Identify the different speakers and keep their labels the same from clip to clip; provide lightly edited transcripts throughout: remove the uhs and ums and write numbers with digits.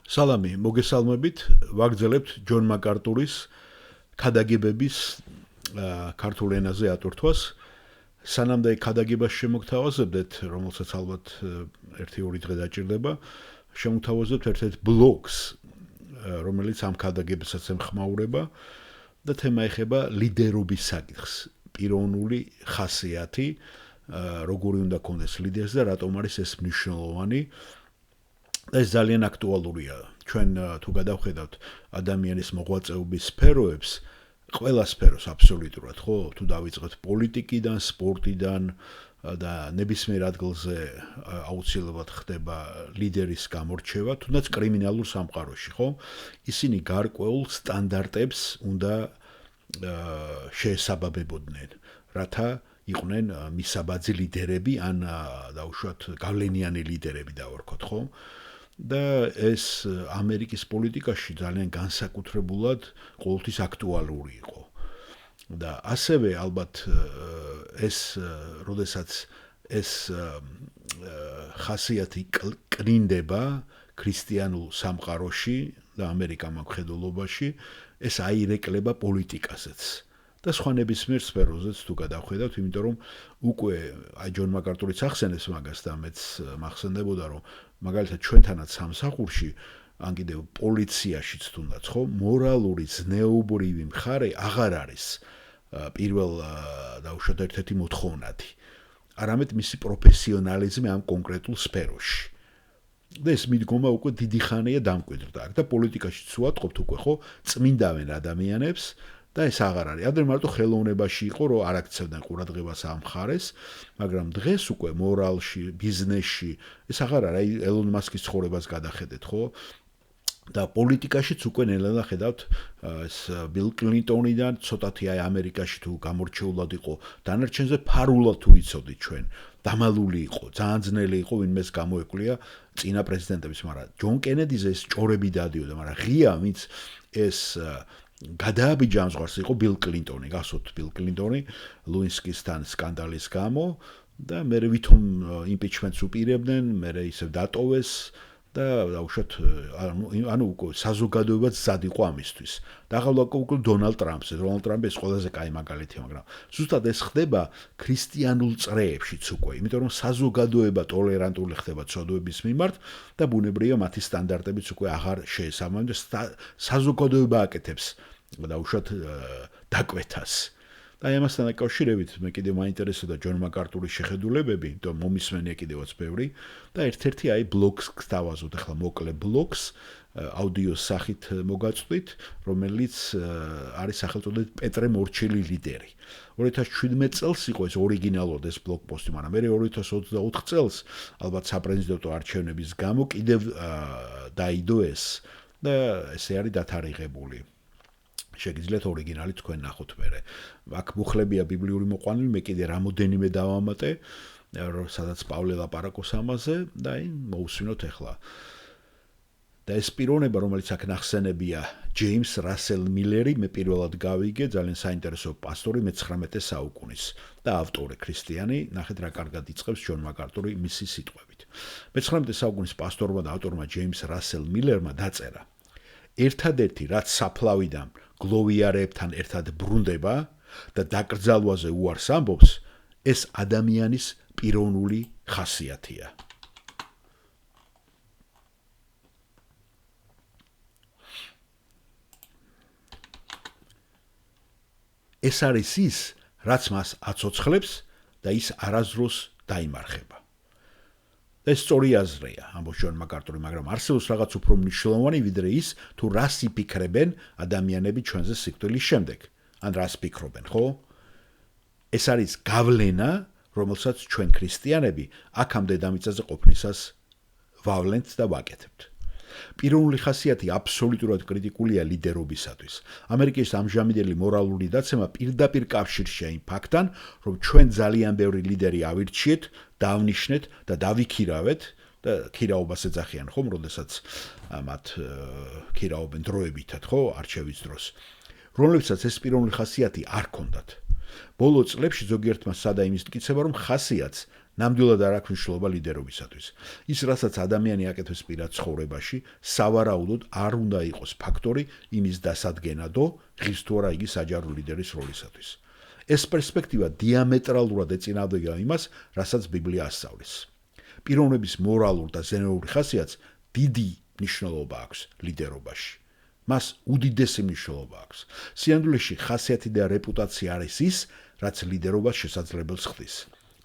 Speaker 1: სალამი, მოგესალმებით, ვაგრძელებთ ჯონ მაკარტურის ქადაგებების ქართულ ენაზე ატვირთვას. სანამდე ქადაგებას შემოგთავაზებდეთ, რომელსაც ალბათ 1-2 დღე დაჭირდება, შემოგთავაზებთ ერთ-ერთ ბლოგს, რომელიც ამ ქადაგებასაც ემხმაურება და თემა ეხება ლიდერობის საკითხს, პიროვნული ხასიათი, როგორი უნდა კონდეს ლიდერს და რატომ არის ეს მნიშვნელოვანი. ეს ძალიან აქტუალურია. ჩვენ თუ გადავხედავთ ადამიანის მოღვაწეობის სფეროებს, ყველა სფეროს აბსოლუტურად, ხო? თუ დავიწყოთ პოლიტიკიდან, სპორტიდან და ნებისმიერ ადგილზე აუცილებლად ხდება ლიდერის გამორჩევა, თუნდაც კრიმინალურ სამყაროში, ხო? ისინი გარკვეულ სტანდარტებს უნდა შეესაბამებოდნენ, რათა იყვნენ მისაბაძი ლიდერები, ან დაუშვათ გავლენიანი ლიდერები დავარქოთ, ხო? და ეს ამერიკის პოლიტიკაში ძალიან განსაკუთრებულად ყოველთვის აქტუალური იყო. და ასევე ალბათ ეს როდესაც ეს ხასიათი კრინდება ქრისტიანულ სამყაროში და ამერიკამ მხედველობაში, ეს აირეკლება პოლიტიკაზეც. და სხვა ნებისმიერ სფეროზეც თუ გადავხედავთ, იმიტომ რომ უკვე ჯონ მაკარტურიც ახსენებს მაგას და მეც მახსენდებოდა, რომ მაგალითად ჩვენთანაც სამსახურში, ან კიდევ პოლიციაშიც თუნდაც, ხო, მორალური ზნეობრივი მხარე აღარ არის პირველ დაუშვათ ერთ-ერთი მოთხოვნადი. არამედ მისი პროფესიონალიზმი ამ კონკრეტულ სფეროში. და ეს მიდგომა უკვე დიდი ხანია დამკვიდრდა. და პოლიტიკაშიც ვატყობთ უკვე, ხო, წმინდავენ ადამიანებს და ეს აღარ არის. ადრე მარტო ხელოვნებაში იყო, რომ არ აქცევდნენ ყურადღებას ამ მხარეს, მაგრამ დღეს უკვე მორალში, ბიზნესში ეს აღარ არის. აი ელონ მასკის ცხოვრებას გადახედეთ, ხო? და პოლიტიკაშიც უკვე ნელა ხედავთ ეს ბილ კლინტონიდან ცოტათი აი ამერიკაში თუ გამორჩეულად იყო, დანარჩენზე ფარულად თუ იცოდით ჩვენ, დამალული იყო, ძალიან ძნელი იყო ვინმეს გამოეკლია წინა პრეზიდენტების, მაგრამ ჯონ კენედიზე ეს ჭორები დადიოდა, მაგრამ ღია ვინც ეს გადააბიჯამს იყო ბილ კლინტონი, გახსოვთ ბილ კლინტონი ლუინსკისთან სკანდალის გამო და მე ვითომ იმპიჩმენტს უპირებდნენ, მე ისევ დატოვეს და დაუშვათ ანუ უკვე საზოგადოებაც ზად იყო ამისთვის. და ახლა უკვე დონალდ ტრამპზე, დონალდ ტრამპი ეს ყველაზე კაი მაგალითია, მაგრამ ზუსტად ეს ხდება ქრისტიანულ წრეებშიც უკვე, იმიტომ რომ საზოგადოება ტოლერანტული ხდება ცოდვების მიმართ და ბუნებრივია მათი სტანდარტებიც უკვე აღარ შეესაბამება და საზოგადოება აკეთებს დაუშვათ დაკვეთას. და ამასთან დაკავშირებით მე კიდევ მაინტერესებდა ჯონ მაკარტურის შეხედულებები, იმიტომ მომისმენია კიდევაც ბევრი და ერთ-ერთი აი ბლოგს გთავაზობთ, ახლა მოკლე ბლოგს აუდიოს სახით მოგაწვით, რომელიც არის სახელწოდებით პეტრე მორჩილი ლიდერი. 2017 წელს იყო ეს ორიგინალურად ეს ბლოგ პოსტი, მაგრამ მე 2024 წელს ალბათ საპრეზიდენტო არჩევნების გამო კიდევ დაიდო ეს და ესე არის დათარიღებული. შეგიძლიათ ორიგინალი თქვენ ნახოთ მერე. აქ მუხლებია ბიბლიური მოყვანილი, მე კიდე რამოდენიმე დავამატე, სადაც პავლე ლაპარაკობს ამაზე და აი მოусვინოთ ახლა. და ეს პიროვნება, რომელიც აქ ნახსენებია, ჯეიმს რასელ მილერი, მე პირველად გავიგე, ძალიან საინტერესო პასტორი მე-19 საუკუნის და ავტორი ქრისტიანი, ნახეთ რა კარგად იწყებს ჯონ მაკარტური მისი სიტყვებით. მე-19 საუკუნის პასტორმა და ავტორმა ჯეიმს რასელ მილერმა დაწერა: ერთადერთი რაც საფლავიდან გლოვიარეებთან ერთად ბრუნდება და დაკრძალვაზე უარს ამბობს, ეს ადამიანის პიროვნული ხასიათია. ეს არის ის, რაც მას აცოცხლებს და ის არასდროს დაიმარხება. ეს სწორი აზრია, ამბობს ჯონ მაკარტური, მაგრამ არსებობს რაღაც უფრო მნიშვნელოვანი, ვიდრე ის, თუ რას იფიქრებენ ადამიანები ჩვენზე სიკვდილის შემდეგ, ან რას ფიქრობენ, ხო? ეს არის გავლენა, რომელსაც ჩვენ ქრისტიანები აქამდე დედამიწაზე ყოფნისას ვავლენთ და ვაკეთებთ. პიროვნული ხასიათი აბსოლუტურად კრიტიკულია ლიდერობისათვის. ამერიკის ამჟამინდელი მორალური დაცემა პირდაპირ კავშირშია იმ ფაქტთან, რომ ჩვენ ძალიან ბევრი ლიდერი ავირჩიეთ, დავნიშნეთ და დავიქირავეთ და ქირაობას ეძახიან ხომ, როდესაც მათ ქირაობენ დროებითად, ხო, არჩევის დროს. რომლებსაც ეს პიროვნული ხასიათი არ ჰქონდათ. ბოლო წლებში ზოგიერთმა სადა იმის მტკიცება, რომ ხასიათს ნამდვილად არ აქვს მნიშვნელობა ლიდერობისათვის. ის, რასაც ადამიანი აკეთებს პირად ცხოვრებაში, სავარაუდოდ არ უნდა იყოს ფაქტორი იმის დასადგენადო, ღირს თუ არა იგი საჯარო ლიდერის როლისათვის. ეს პერსპექტივა დიამეტრალურად ეწინააღმდეგება იმას, რასაც ბიბლია ასწავლის. პიროვნების მორალურ და ზნეობრივ ხასიათს დიდი მნიშვნელობა აქვს ლიდერობაში. მას უდიდესი მნიშვნელობა აქვს. სინამდვილეში ხასიათი და რეპუტაცია არის ის, რაც ლიდერობას შესაძლებელს ხდის.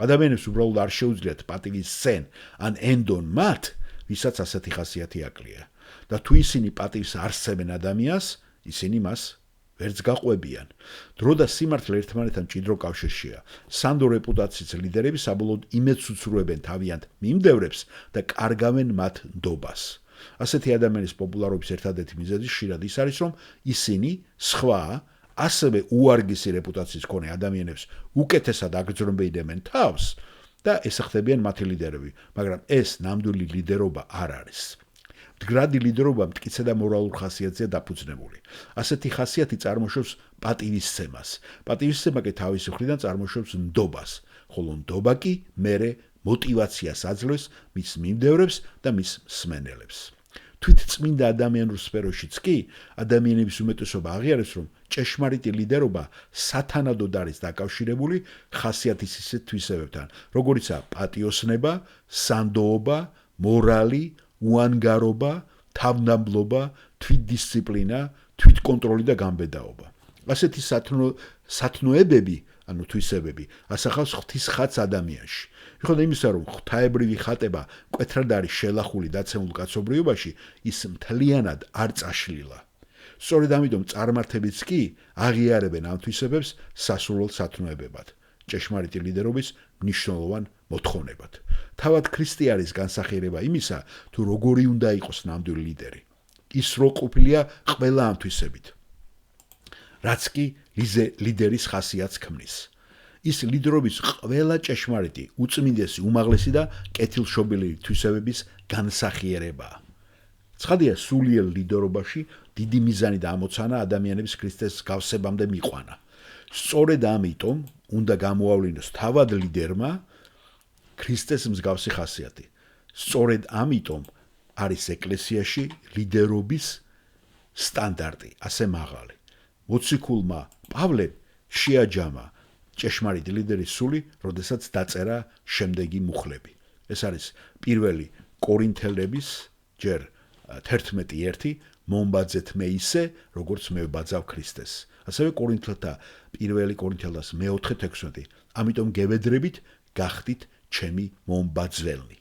Speaker 1: ადამიანებს უბრალოდ არ შეუძლიათ პატივის სცენ ან ენდონ მათ, ვისაც ასეთი ხასიათი აკლია. და თუ ისინი პატივს არ სცემენ ადამიანს, ისინი მას ვერც გაყვებიან. დრო და სიმართლე ერთმანეთთან მჭიდრო კავშირშია. სანდო რეპუტაციის ლიდერები საბოლოოდ იმედს უცურვებენ თავიანთ მიმდევრებს და კარგავენ მათ ნდობას. ასეთი ადამიანის პოპულარობის ერთადერთი მიზეზი ხშირად ის არის, რომ ისინი სხვა ასევე უარგისი რეპუტაციის მქონე ადამიანებს უკეთესად აგრძნობენ თავს და ესახდებიან მათი ლიდერები, მაგრამ ეს ნამდვილი ლიდერობა არ არის. მდგრადი ლიდერობა მტკიცე და მორალურ ხასიათზეა დაფუძნებული. ასეთი ხასიათი წარმოშობს პატივისცემას. პატივისცემა კი თავისი მხრიდან წარმოშობს ნდობას, ხოლო ნდობა კი მერე მოტივაციას აძლევს მის მიმდევრებს და მის მსმენელებს. თვით წმინდა ადამიანურ სფეროშიც კი ადამიანების უმეტესობა აღიარებს, რომ ჭეშმარიტი ლიდერობა სათანადოდ არის დაკავშირებული ხასიათის ისეთ თვისებებთან, როგორიცაა პატიოსნება, სანდოობა, მორალი, უანგარობა, თავდამბლობა, თვითდისციპლინა, თვითკონტროლი და გამბედაობა. ასეთი სათნოებები, ანუ თვისებები, ასახავს ღვთისხატს ადამიანში. მიუხედავად იმისა, რომ ღვთაებრივი ხატება მკვეთრად არის შელახული დაცემულ კაცობრიობაში, ის მთლიანად არ წაშლილა. სწორედ ამიტომ წარმართებიც კი აღიარებენ ამ თვისებებს სასურველ სათნოებებად, ჭეშმარიტი ლიდერობის მნიშვნელოვან მოთხოვნებად. თავად ქრისტე არის განსახიერება იმისა, თუ როგორი უნდა იყოს ნამდვილი ლიდერი. ის რო ყოფილია ყველა ამ თვისებით, რაც კი ლიდერის ხასიათს ქმნის. ის ლიდერობის ყველა ჭეშმარიტი, უწმინდესი, უმაღლესი და კეთილშობილი თვისებების განსახიერებაა. ცხადია, სულიერ ლიდერობაში დიდი მიზანი და ამოცანა ადამიანების ქრისტეს გავსებამდე მიყვანა. სწორედ ამიტომ უნდა გამოავლინოს თავად ლიდერმა ქრისტეს მსგავსი ხასიათი. სწორედ ამიტომ არის ეკლესიაში ლიდერობის სტანდარტი ასე მაღალი. მოციქულმა პავლემ შეაჯამა ჭეშმარიტი ლიდერის სული, როდესაც დაწერა შემდეგი მუხლები. ეს არის პირველი კორინთელების ჯერ 11:1 მომბაძეთ მე ისე, როგორც მე ვბაძავ ქრისტეს. ასევე კორინთელთა პირველი კორინთელას მე-4:16. ამიტომ გევედრებით გახდით ჩემი მომბაძველნი.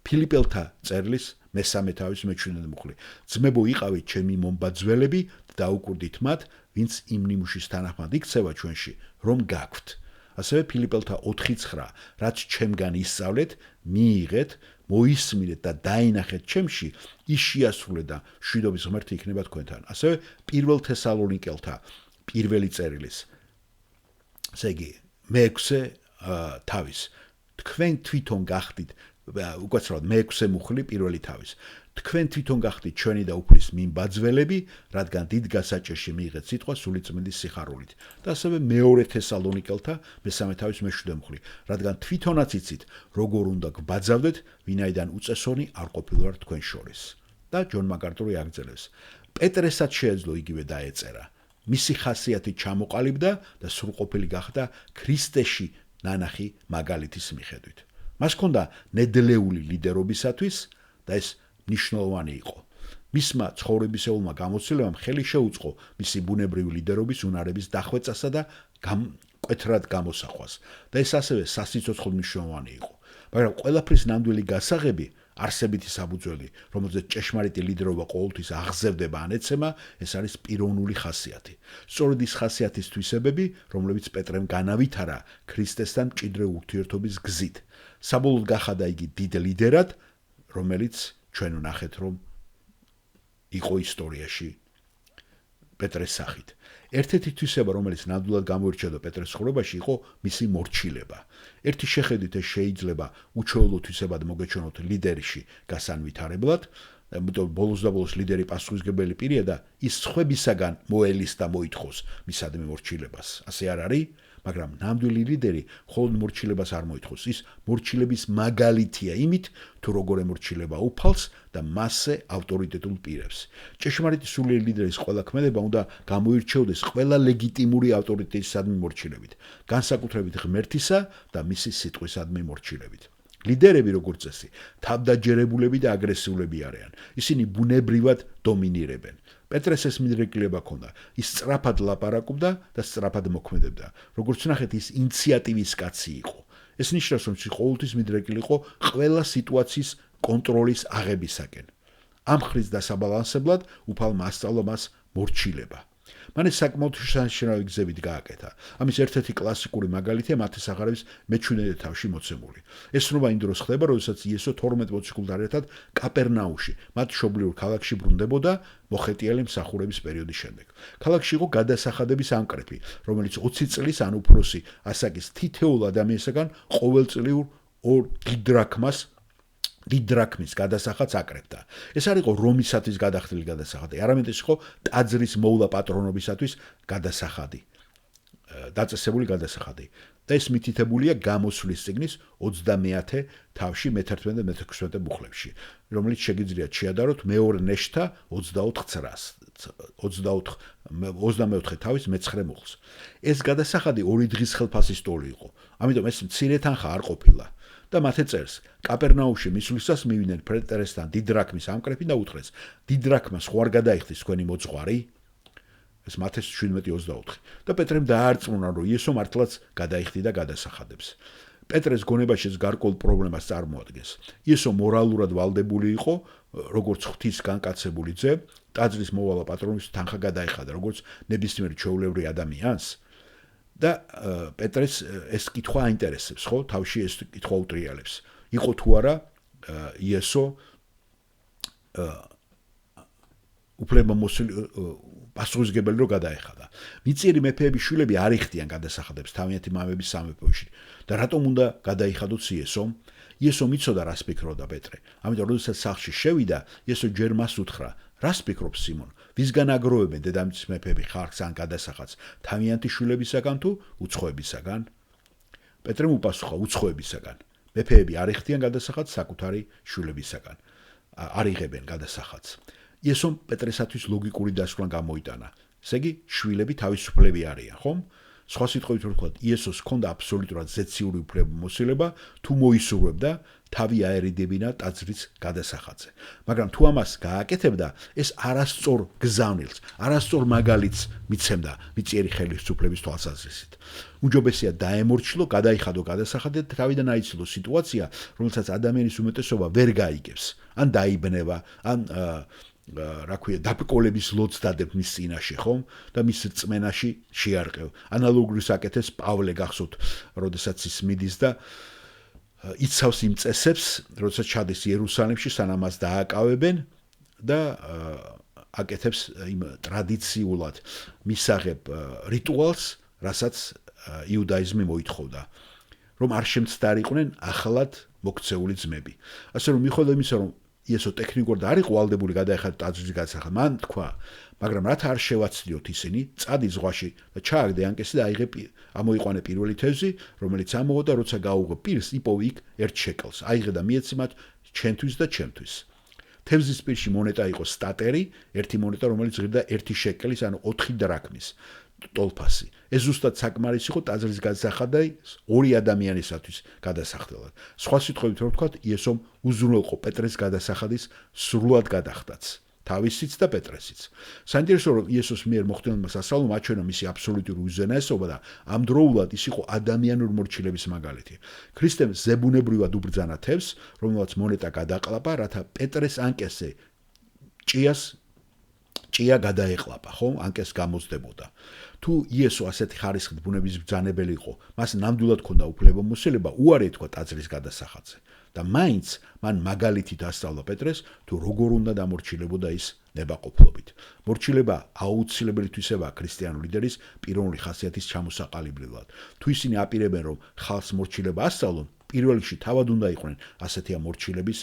Speaker 1: ფილიპელთა წერლის მესამე თავის მე-7 მუხლი. ძმებო, იყავით ჩემი მომბაძველები და დაუკვირდით მათ, ვინც იმ ნიმუშის თანახმად იქცევა ჩვენში, რომ გაქვთ. ასევე ფილიპელთა 4:9, რაც ჩემგან ისწავლეთ, მიიღეთ, მოისმინეთ და დაინახეთ ჩემში, ის შეასრულეთ და მშვიდობის ღმერთი იქნება თქვენთან. ასევე პირველ თესალონიკელთა პირველი წერილის, ესე იგი, მე-6 თავის. თქვენ თვითონ გახდით, უკაცრავად მე-6 მუხლი პირველი თავის. თქვენ თვითონ გახდით ჩვენი და უფლის მიმბაძველები, რადგან დიდ გასაჭირში მიიღეთ სიტყვა სულიწმინდის სიხარულით. და ასევე მეორე თესალონიკელთა მესამე თავის მე-7 მუხლი, რადგან თვითონაც იცით, როგორ უნდა გვბაძავდეთ, ვინაიდან უწესონი არ ყოფილვარ თქვენ შორის. და ჯონ მაკარტური აგრძელებს. პეტრესაც შეეძლო იგივე დაეწერა. მისი ხასიათი ჩამოყალიბდა და სრულყოფილი გახდა ქრისტეში ნანახი მაგალითის მიხედვით. მას ჰქონდა ნედლეული ლიდერობისათვის და ეს მნიშვნელოვანი იყო. მისმა ცხოვრებისეულმა გამოცდილებამ ხელი შეუწყო მისი ბუნებრივი ლიდერობის უნარების დახვეწასა და მკვეთრად გამოსახვას და ეს ასევე სასიცოცხლო მნიშვნელოვანი იყო. მაგრამ ყველაფრის ნამდვილი გასაღები, არსებითი საფუძველი, რომელზეც ჭეშმარიტი ლიდერობა ყოველთვის აღზევდება ან ეცემა, ეს არის პიროვნული ხასიათი. სწორედ ის ხასიათის თვისებები, რომლებიც პეტრემ განავითარა ქრისტესთან მჭიდრო ურთიერთობის გზით. საბოლოოდ გახადა იგი დიდ ლიდერად, რომელიც ჩვენ ვნახეთ, რომ იყო ისტორიაში პეტრეს სახით. ერთ-ერთი თვისება, რომელიც ნამდვილად გამოირჩეოდა პეტრეს ცხოვრებაში, იყო მისი მორჩილება. ერთი შეხედვით ეს შეიძლება უჩვეულო თვისებად მოგეჩვენოთ ლიდერში გასანვითარებლად, ამიტომ ბოლოს და ბოლოს ლიდერი პასუხისმგებელი პირია და ის სხვებისაგან მოელის და მოითხოვს მისადმი მორჩილებას. ასე არ არის? მაგრამ ნამდვილი ლიდერი მხოლოდ მორჩილებას არ მოითხოვს, ის მორჩილების მაგალითია იმით, თუ როგორ ემორჩილება უფალს და მასზე ავტორიტეტულ პირებს. ჭეშმარიტი სულიერი ლიდერის ყველა ქმედება უნდა გამოირჩეოდეს ყველა ლეგიტიმური ავტორიტეტისადმი მორჩილებით, განსაკუთრებით ღმერთისა და მისი სიტყვისადმი მორჩილებით. ლიდერები, როგორც წესი, თავდაჯერებულები და აგრესიულები არიან. ისინი ბუნებრივად დომინირებენ. პეტრეს ეს მიდრეკილება ჰქონდა. ის სწრაფად ლაპარაკობდა და სწრაფად მოქმედებდა. როგორც ნახეთ, ის ინიციატივის კაცი იყო. ეს ნიშნავს, რომ ის ყოველთვის მიდრეკილი იყო ყველა სიტუაციის კონტროლის აღებისაკენ. ამ ხრის დასაბალანსებლად უფალმა ასწავლა მას მორჩილება. მან ეს საკმაოდ შესანიშნავი გზებით გააკეთა. ამის ერთ-ერთი კლასიკური მაგალითია მათეს აღარების მე-17 თავში მოცემული. ეს ცნობა იმ დროს ხდება, როდესაც იესო 12 მოციქულთან ერთად კაპერნაუმში, მათ მშობლიურ ქალაქში ბრუნდებოდა მოხეტიალე მსახურების პერიოდის შემდეგ. ქალაქში იყო გადასახადების ამკრეფი, რომელიც 20 წლის ან უფროსი ასაკის თითოეულ ადამიანსაგან ყოველწლიურ 2 დიდრაქმის გადასახადს აკრებდა. ეს არ იყო რომისათვის გადახდილი გადასახადი, არამედ ეს იყო ტაძრის მოვლა პატრონობისათვის გადასახადი, დაწესებული გადასახადი. და ეს მითითებულია გამოსვლის წიგნის 20 თავში მე-11 და მე-16 მუხლებში, რომელიც შეგიძლიათ შეადაროთ მეორე ნეშთა 24 თავის მე-9 მუხლს. ეს გადასახადი 2 დღის ხელფასის ტოლი იყო, ამიტომ ეს მცირე თანხა არ ყოფილა. და მათე წერს, კაპერნაუმში მისვლისას მივიდნენ პეტრესთან დიდრაქმის ამკრეფი და უთხრეს, დიდრაქმას ხო არ გადაიხდის თქვენი მოძღვარი? ეს მათეს 17:24. და პეტრემ დაარწმუნა, რომ იესო მართლაც გადაიხდი და გადასახადებს. პეტრეს გონებაში ეს გარკვეულ პრობლემას წარმოადგენს. იესო მორალურად ვალდებული იყო, როგორც ღვთის განკაცებული ძე, ტაძრის მოვალა პატრონის თანხა გადაეხადა, როგორც ნებისმიერ ჩვეულებრივ ადამიანს. და პეტრეს ეს კითხვა აინტერესებს, ხო? თავში ეს კითხვა უტრიალებს. იყო თუ არა იესო უფლებამოსილი პასუხისმგებელი რომ გადაეხადა. მიწიერი მეფეების შვილები არ იხდიან გადასახადებს თავიანთი მამების სამეფოში. და რატომ უნდა გადაიხადოს იესომ? იესო მიცოდა რას ფიქრობდა პეტრე. ამიტომ როდესაც სახლში შევიდა, იესო ჯერ მას უთხრა, რას ფიქრობ სიმონ? ვისგან აგროვებენ დედამიწის მეფეები ხალხს ან გადასახადს? თავიანთი შვილებისაგან თუ უცხოებისაგან? პეტრემ უპასუხა, უცხოებისაგან. მეფეები არ იხდიან გადასახადს საკუთარი შვილებისაგან. არ იღებენ გადასახადს. იესომ პეტრესათვის ლოგიკური დასკვნა გამოიტანა. ესე იგი, შვილები თავისუფლები არიან, ხომ? სხვა სიტყვებით ვთქვათ, იესოს ჰქონდა აბსოლუტურად ზეციური უფლებამოსილება, თუ მოისურვებდა, თავი აერიდებინა ტაძრის გადასახადზე. მაგრამ თუ ამას გააკეთებდა, ეს არასწორ გზავნილს, არასწორ მაგალითს მიცემდა მიწიერი ხელისუფლების თვალსაზრისით. უმჯობესია დაემორჩილო, გადაიხადო გადასახადი და თავიდან აიცილო სიტუაცია, რომელსაც ადამიანის უმეტესობა ვერ გაიგებს, ან დაიბნება, ან რა ქვია, დაბკოლების ლოდს დადებ მის წინაშე, ხომ? და მის რწმენაში შეარყევ. ანალოგურს აკეთებს პავლე, გახსოვთ, როდესაც ის მიდის და იცავს იმ წესებს, როდესაც ჩადის იერუსალიმში, სანამ მას დააკავებენ და აკეთებს იმ ტრადიციულად მისაღებ რიტუალს, რასაც იუდაიზმი მოითხოვდა, რომ არ შემცდარიყვნენ ახლად მოქცეული ძმები. ასე რომ მიუხედავად იმისა, რომ იესო ტექნიკურად არ იყო ვალდებული გადაეხადა ტაძრის გადასახადს, მან თქვა, მაგრამ რათა არ შევაცდიოთ ისინი, წადი ზღვაში და ჩააგდე ანკესი და ამოიყვანე პირველი თევზი, რომელიც ამოღო და როცა გაუღო პირს, იპოვე იქ 1 შეკელს. აიღე და მიეცი მათ ჩემთვის და ჩემთვის. თევზის პირში მონეტა იყო სტატერი, 1 მონეტა, რომელიც ღირდა 1 შეკელის, ანუ 4 დრაქმის ტოლფასი. ეს ზუსტად საკმარისი იყო ტაძრის გადასახადის 2 ადამიანისათვის გადასახდელად. სხვა სიტყვებით რომ ვთქვათ, იესომ უზრუნველყო პეტრეს გადასახადის სრულად გადახდაც. თავისიც და პეტრესიც. საინტერესო რომ იესოს მიერ მოხდენილმა სასწაულმა აჩვენა მისი აბსოლუტური უზენაესობა და ამდროულად ის იყო ადამიანური მორჩილების მაგალითი. ქრისტემ ზებუნებრივად უბრძანა თევზს, რომელსაც მონეტა გადაყლაპა, რათა პეტრეს ანკესზე ჭია გადაეყლაპა, ხო? ანკეს გამოსდებოდა. თუ იესო ასეთი ხარისხით ბუნების ბრძანებელი იყო, მას ნამდვილად ჰქონდა უფლებამოსილება უარი ეთქვა ტაძრის გადასახადზე. და მაინც მან მაგალითით ასწავლა პეტრეს, თუ როგორ უნდა დამორჩილებოდა ის ნებაყოფლობით. მორჩილება აუცილებელი თვისებაა ქრისტიანული ლიდერის პიროვნული ხასიათის ჩამოსაყალიბებლად. თუ ისინი აპირებენ, რომ ხალხს მორჩილება ასწავლონ, პირველ რიგში თავად უნდა იყვნენ ასეთი მორჩილების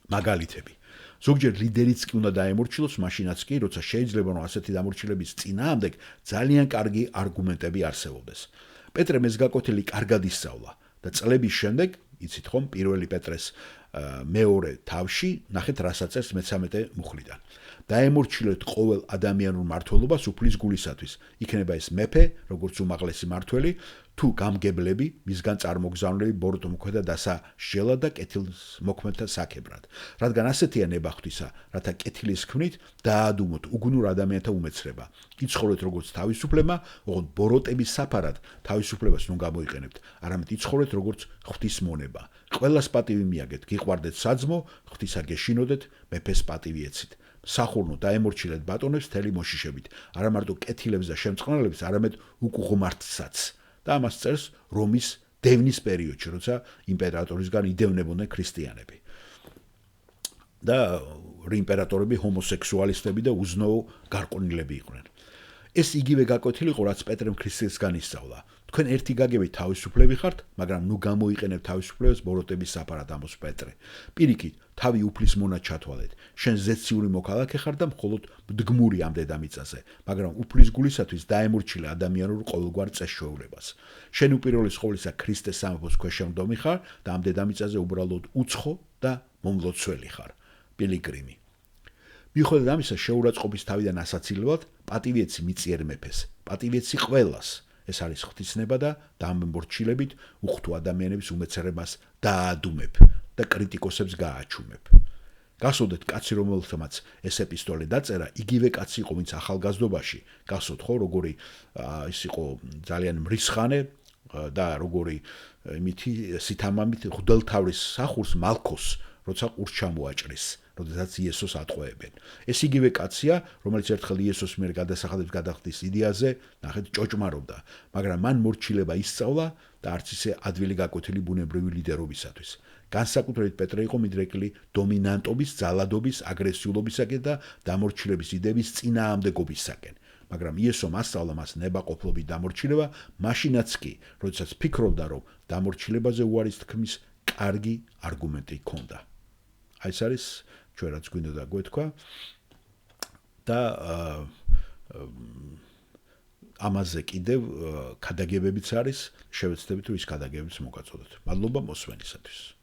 Speaker 1: მაგალითები. ზოგჯერ ლიდერიც კი უნდა დაემორჩილოს, მაშინაც კი, როცა შეიძლება რომ ასეთი დამორჩილების წინააღმდეგ ძალიან კარგი არგუმენტები არსებობდეს. პეტრემ ეს გაკვეთილი კარგად ისწავლა და წლების შემდეგ, იცით ხომ, 1 პეტრეს მეორე თავში ნახეთ რასაც წერს მე-13 მუხლიდან. დაემორჩილეთ ყოველ ადამიანურ მმართველობას უფლის გულისათვის. იქნება ეს მეფე, როგორც უმაღლესი მმართველი, თუ გამგებლები, მისგან წარმოგზავნილი ბოროტმოქმედა დასასჯელად და კეთილმოქმედთა საქებრად. რადგან ასეთია ნება ღვთისა, რათა კეთილის ქმნით დაადუმოთ უგუნურ ადამიანთა უმეცრება. იცხოვრეთ როგორც თავისუფლებმა, ოღონდ ბოროტების საფარად თავისუფლებას ნუ გამოიყენებთ, არამედ იცხოვრეთ როგორც ღვთის მონება. ყველას პატივი მიაგეთ, გიყვარდეთ საძმო, ღვთისა გეშინოდეთ, მეფეს პატივი ეცით. სახურნო დაემორჩილეთ ბატონებს მთელი მოშიშებით, არა მარტო კეთილებს და შემწყნარლებს, არამედ უკუღმართსაც. და ამას წერს რომის დევნის პერიოდში, როცა იმპერატორისგან იდევნებოდნენ ქრისტიანები. და იმპერატორები ჰომოსექსუალისტები და უზნოო გარყვნილები იყვნენ. ეს იგივე გაკვეთილი იყო, რაც პეტრემ ქრისტესგან ისწავლა. თქვენ ერთი გაგებით თავისუფლები ხართ, მაგრამ ნუ გამოიყენებთ თავისუფლებას ბოროტების საფარად, ამბობს პეტრე. პირიქით, თავი უფლის მონად ჩათვალეთ. შენ ზეციური მოქალაქე ხარ და მხოლოდ მდგმური ამ დედამიწაზე, მაგრამ უფლის გულისათვის დაემორჩილე ადამიანურ ყოველგვარ წესჩვეულებას. შენ უპირველეს ყოვლისა ქრისტეს სამეფოს ქვეშევრდომი ხარ და ამ დედამიწაზე უბრალოდ უცხო და მომლოცველი ხარ. პილიგრიმი. მიუხედავად ამისა, შეურაცხყოფის თავიდან ასაცილებლად პატივი ეცი მიწიერ მეფეს, პატივი ეცი ყველას. ეს არის ღვთისნება და დამემორჩილებით უხთო ადამიანების უმეცრებას დაადუმებ და კრიტიკოსებს გააჩუმებ. გასოდეთ კაცი, რომელთმაც ეს ეპისტოლე დაწერა, იგივე კაცი იყო, ვინც ახალგაზრდობაში, გასოთ ხო, როგორი ის იყო ძალიან მრისხანე და როგორი იმითი სითამამით ღვთელთავრის სახურს მალქოს, როცა ყურს ჩამოაჭრის, როდესაც იესოს ატყვევებენ. ეს იგივე კაცია, რომელიც ერთხელ იესოს მიერ გადასახადებს გადახდის იდეაზე, ნახეთ, ჭოჭმარობდა, მაგრამ მან მორჩილება ისწავლა და არც ისე ადვილი გაკვეთილი ბუნებრივი ლიდერობისათვის. განსაკუთრებით პეტრე იყო მიდრეკილი დომინანტობის, ძალადობის, აგრესიულობისაკენ და დამორჩილების იდეების წინააღმდეგობისაკენ. მაგრამ იესომ ასწავლა მას ნებაყოფლობით დამორჩილება, მაშინაც კი, როდესაც ფიქრობდა, რომ დამორჩილებაზე უარის თქმის კარგი არგუმენტი ჰქონდა. აი ეს არის ჩვენ რაც გვინდა და გვეთქვა და ამაზე კიდევ ქადაგებებიც არის, შევეცდებით თუ ის ქადაგებებს მოგაწოდოთ. მადლობა მოსვენისათვის.